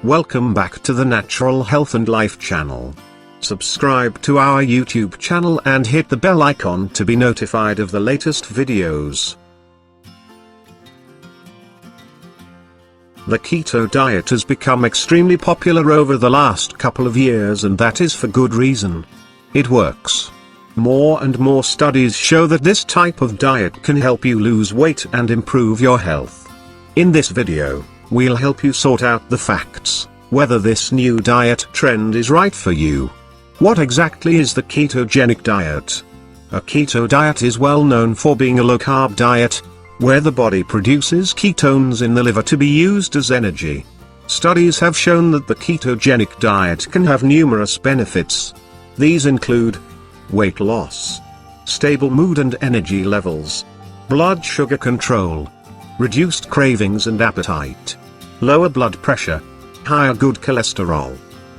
Welcome back to the Natural Health and Life channel. Subscribe to our YouTube channel and hit the bell icon to be notified of the latest videos. The keto diet has become extremely popular over the last couple of years, and that is for good reason. It works. More and more studies show that this type of diet can help you lose weight and improve your health. In this video, we'll help you sort out the facts, whether this new diet trend is right for you. What exactly is the ketogenic diet? A keto diet is well known for being a low-carb diet, where the body produces ketones in the liver to be used as energy. Studies have shown that the ketogenic diet can have numerous benefits. These include weight loss, stable mood and energy levels, blood sugar control, reduced cravings and appetite, lower blood pressure, higher good cholesterol,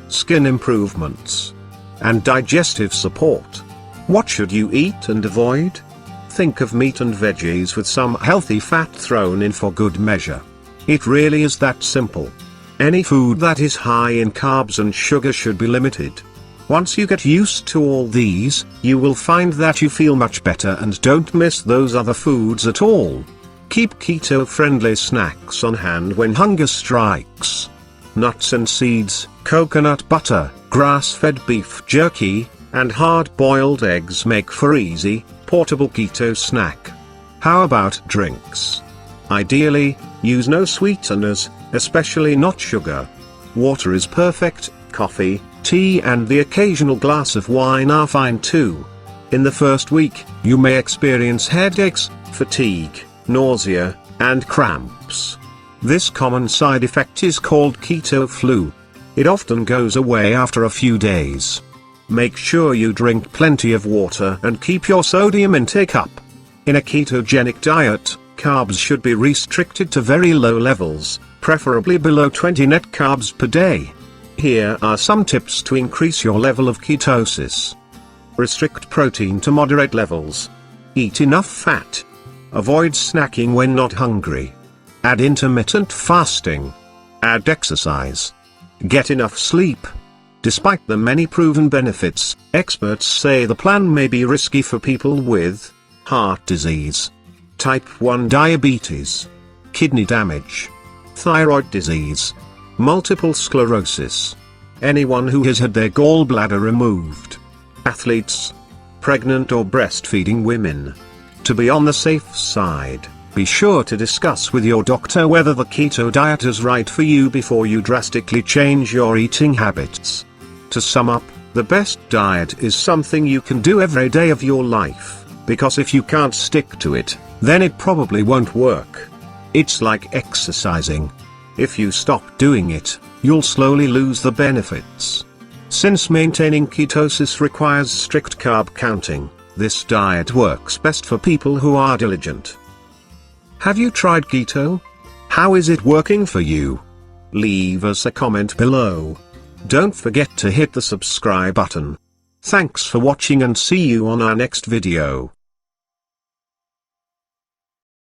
skin improvements, and digestive support. What should you eat and avoid? Think of meat and veggies with some healthy fat thrown in for good measure. It really is that simple. Any food that is high in carbs and sugar should be limited. Once you get used to all these, you will find that you feel much better and don't miss those other foods at all. Keep keto-friendly snacks on hand when hunger strikes. Nuts and seeds, coconut butter, grass-fed beef jerky, and hard-boiled eggs make for easy, portable keto snack. How about drinks? Ideally, use no sweeteners, especially not sugar. Water is perfect, coffee, tea and the occasional glass of wine are fine too. In the first week, you may experience headaches, fatigue, nausea, and cramps. This common side effect is called keto flu. It often goes away after a few days. Make sure you drink plenty of water and keep your sodium intake up. In a ketogenic diet, carbs should be restricted to very low levels, preferably below 20 net carbs per day. Here are some tips to increase your level of ketosis. Restrict protein to moderate levels. Eat enough fat. Avoid snacking when not hungry. Add intermittent fasting. Add exercise. Get enough sleep. Despite the many proven benefits, experts say the plan may be risky for people with heart disease, type 1 diabetes, kidney damage, thyroid disease, multiple sclerosis, anyone who has had their gallbladder removed, athletes, pregnant or breastfeeding women. To be on the safe side, be sure to discuss with your doctor whether the keto diet is right for you before you drastically change your eating habits. To sum up, the best diet is something you can do every day of your life, because if you can't stick to it, then it probably won't work. It's like exercising. If you stop doing it, you'll slowly lose the benefits. Since maintaining ketosis requires strict carb counting, this diet works best for people who are diligent. Have you tried keto? How is it working for you? Leave us a comment below. Don't forget to hit the subscribe button. Thanks for watching and see you on our next video.